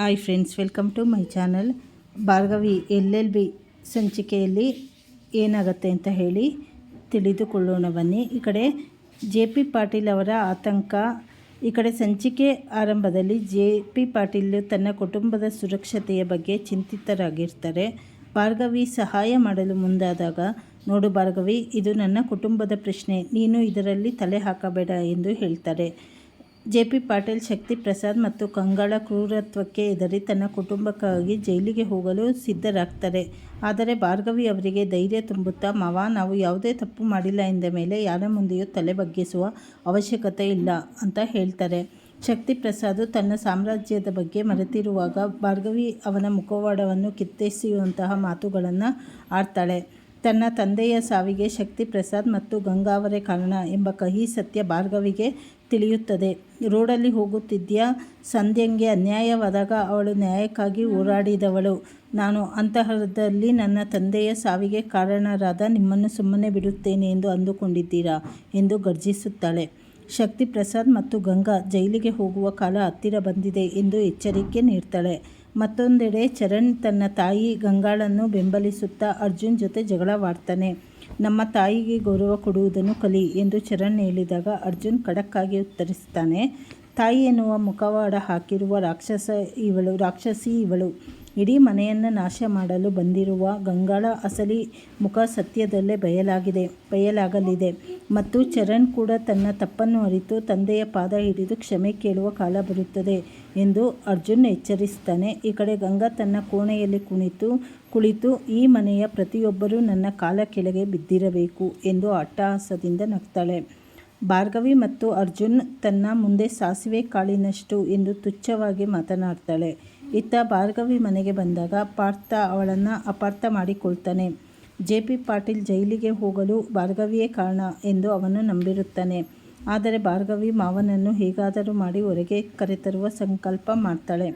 Hi friends, welcome to my channel. Bhargavi LLB ಸಂಚಿಕೆಯಲ್ಲಿ ಏನಾಗುತ್ತೆ ಅಂತ ಹೇಳಿ ತಿಳಿದುಕೊಳ್ಳೋಣ ಬನ್ನಿ. ಈ ಕಡೆ JP ಪಾಟೀಲ್ ಅವರ ಆತಂಕ. ಈ ಕಡೆ ಸಂಚಿಕೆ ಆರಂಭದಲ್ಲಿ JP ಪಾಟೀಲ್ ತನ್ನ ಕುಟುಂಬದ ಸುರಕ್ಷತೆಯ ಬಗ್ಗೆ ಚಿಂತಿತರಾಗಿರ್ತಾರೆ. ಭಾರ್ಗವಿ ಸಹಾಯ ಮಾಡಲು ಮುಂದಾದಾಗ, ನೋಡು ಭಾರ್ಗವಿ, ಇದು ನನ್ನ ಕುಟುಂಬದ ಪ್ರಶ್ನೆ, ನೀನು ಇದರಲ್ಲಿ ತಲೆ ಹಾಕಬೇಡ ಎಂದು ಹೇಳ್ತಾರೆ. JP ಪಾಟೀಲ್ ಶಕ್ತಿ ಪ್ರಸಾದ್ ಮತ್ತು ಕಂಗಳ ಕ್ರೂರತ್ವಕ್ಕೆ ಹೆದರಿ ತನ್ನ ಕುಟುಂಬಕ್ಕಾಗಿ ಜೈಲಿಗೆ ಹೋಗಲು ಸಿದ್ಧರಾಗ್ತಾರೆ. ಆದರೆ ಭಾರ್ಗವಿ ಅವರಿಗೆ ಧೈರ್ಯ ತುಂಬುತ್ತಾ, ಮಾವ, ನಾವು ಯಾವುದೇ ತಪ್ಪು ಮಾಡಿಲ್ಲ ಎಂದ ಮೇಲೆ ಯಾರ ಮುಂದೆಯೂ ತಲೆ ಬಗ್ಗಿಸುವ ಅವಶ್ಯಕತೆ ಇಲ್ಲ ಅಂತ ಹೇಳ್ತಾರೆ. ಶಕ್ತಿ ಪ್ರಸಾದ್ ತನ್ನ ಸಾಮ್ರಾಜ್ಯದ ಬಗ್ಗೆ ಮರೆತಿರುವಾಗ ಭಾರ್ಗವಿ ಅವನ ಮುಖವಾಡವನ್ನು ಕಿತ್ತೆಸೆಯುವಂತಹ ಮಾತುಗಳನ್ನು ಆಡ್ತಾಳೆ. ತನ್ನ ತಂದೆಯ ಸಾವಿಗೆ ಶಕ್ತಿ ಪ್ರಸಾದ್ ಮತ್ತು ಗಂಗಾವರೇ ಕಾರಣ ಎಂಬ ಕಹಿ ಸತ್ಯ ಭಾರ್ಗವಿಗೆ ತಿಳಿಯುತ್ತದೆ. ರೋಡಲ್ಲಿ ಹೋಗುತ್ತಿದ್ದ ಸಂಧ್ಯಂಗೆ ಅನ್ಯಾಯವಾದಾಗ ಅವಳು ನ್ಯಾಯಕ್ಕಾಗಿ ಹೋರಾಡಿದವಳು. ನಾನು ಅಂತಹದ್ರಲ್ಲಿ ನನ್ನ ತಂದೆಯ ಸಾವಿಗೆ ಕಾರಣರಾದ ನಿಮ್ಮನ್ನು ಸುಮ್ಮನೆ ಬಿಡುತ್ತೇನೆ ಎಂದು ಅಂದುಕೊಂಡಿದ್ದೀರಾ ಎಂದು ಗರ್ಜಿಸುತ್ತಾಳೆ. ಶಕ್ತಿ ಪ್ರಸಾದ್ ಮತ್ತು ಗಂಗಾ ಜೈಲಿಗೆ ಹೋಗುವ ಕಾಲ ಹತ್ತಿರ ಬಂದಿದೆ ಎಂದು ಎಚ್ಚರಿಕೆ ನೀಡ್ತಾಳೆ. ಮತ್ತೊಂದೆಡೆ ಚರಣ್ ತನ್ನ ತಾಯಿ ಗಂಗಾಳನ್ನು ಬೆಂಬಲಿಸುತ್ತಾ ಅರ್ಜುನ್ ಜೊತೆ ಜಗಳವಾಡ್ತಾನೆ. ನಮ್ಮ ತಾಯಿಗೆ ಗೌರವ ಕೊಡುವುದನ್ನು ಕಲಿ ಎಂದು ಚರಣ್ ಹೇಳಿದಾಗ ಅರ್ಜುನ್ ಖಡಕ್ಕಾಗಿ ಉತ್ತರಿಸ್ತಾನೆ, ತಾಯಿ ಎನ್ನುವ ಮುಖವಾಡ ಹಾಕಿರುವ ರಾಕ್ಷಸಿ ಇವಳು. ಇಡೀ ಮನೆಯನ್ನು ನಾಶ ಮಾಡಲು ಬಂದಿರುವ ಗಂಗಾಳ ಅಸಲಿ ಮುಖ ಸದ್ಯದಲ್ಲೇ ಬಯಲಾಗಲಿದೆ ಮತ್ತು ಚರಣ್ ಕೂಡ ತನ್ನ ತಪ್ಪನ್ನು ಅರಿತು ತಂದೆಯ ಪಾದ ಹಿಡಿದು ಕ್ಷಮೆ ಕೇಳುವ ಕಾಲ ಬರುತ್ತದೆ ಎಂದು ಅರ್ಜುನ್ ಎಚ್ಚರಿಸ್ತಾನೆ. ಈ ಕಡೆ ಗಂಗಾ ತನ್ನ ಕೋಣೆಯಲ್ಲಿ ಕುಳಿತು ಈ ಮನೆಯ ಪ್ರತಿಯೊಬ್ಬರೂ ನನ್ನ ಕಾಲ ಕೆಳಗೆ ಬಿದ್ದಿರಬೇಕು ಎಂದು ಅಟ್ಟಹಾಸದಿಂದ ನಗ್ತಾಳೆ. ಭಾರ್ಗವಿ ಮತ್ತು ಅರ್ಜುನ್ ತನ್ನ ಮುಂದೆ ಸಾಸಿವೆ ಕಾಳಿನಷ್ಟು ಎಂದು ತುಚ್ಛವಾಗಿ ಮಾತನಾಡ್ತಾಳೆ. ಇತ್ತ ಭಾರ್ಗವಿ ಮನೆಗೆ ಬಂದಾಗ ಪಾರ್ಥ ಅವಳನ್ನು ಅಪಾರ್ಥ ಮಾಡಿಕೊಳ್ತಾನೆ. JP ಪಾಟೀಲ್ ಜೈಲಿಗೆ ಹೋಗಲು ಭಾರ್ಗವಿಯೇ ಕಾರಣ ಎಂದು ಅವನು ನಂಬಿರುತ್ತಾನೆ. ಆದರೆ ಭಾರ್ಗವಿ ಮಾವನನ್ನು ಹೇಗಾದರೂ ಮಾಡಿ ಹೊರಗೆ ಕರೆತರುವ ಸಂಕಲ್ಪ ಮಾಡ್ತಾಳೆ.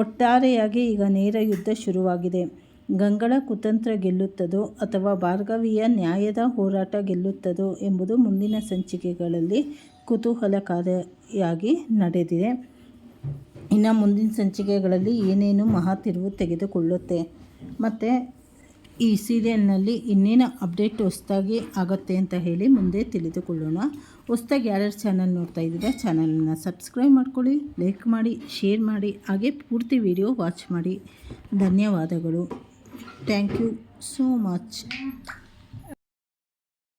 ಒಟ್ಟಾರೆಯಾಗಿ ಈಗ ನೇರ ಯುದ್ಧ ಶುರುವಾಗಿದೆ. ಗಂಗಳ ಕುತಂತ್ರ ಗೆಲ್ಲುತ್ತದೋ ಅಥವಾ ಭಾರ್ಗವಿಯ ನ್ಯಾಯದ ಹೋರಾಟ ಗೆಲ್ಲುತ್ತದೋ ಎಂಬುದು ಮುಂದಿನ ಸಂಚಿಕೆಗಳಲ್ಲಿ ಕುತೂಹಲಕಾರಿಯಾಗಿ ನಡೆದಿದೆ. ಇನ್ನು ಮುಂದಿನ ಸಂಚಿಕೆಗಳಲ್ಲಿ ಏನೇನು ಮಹಾ ತಿರುವು ತೆಗೆದುಕೊಳ್ಳುತ್ತೆ ಮತ್ತು ಈ ಸೀರಿಯಲ್ನಲ್ಲಿ ಇನ್ನೇನು ಅಪ್ಡೇಟ್ ಹೊಸದಾಗಿ ಆಗುತ್ತೆ ಅಂತ ಹೇಳಿ ಮುಂದೆ ತಿಳಿದುಕೊಳ್ಳೋಣ. ಹೊಸದಾಗಿ ಯಾರ್ಯಾರು ಚಾನಲ್ ನೋಡ್ತಾ ಇದ್ದೀರಾ ಚಾನಲನ್ನು ಸಬ್ಸ್ಕ್ರೈಬ್ ಮಾಡ್ಕೊಳ್ಳಿ, ಲೈಕ್ ಮಾಡಿ, ಶೇರ್ ಮಾಡಿ, ಹಾಗೆ ಪೂರ್ತಿ ವಿಡಿಯೋ ವಾಚ್ ಮಾಡಿ. ಧನ್ಯವಾದಗಳು. Thank you so much.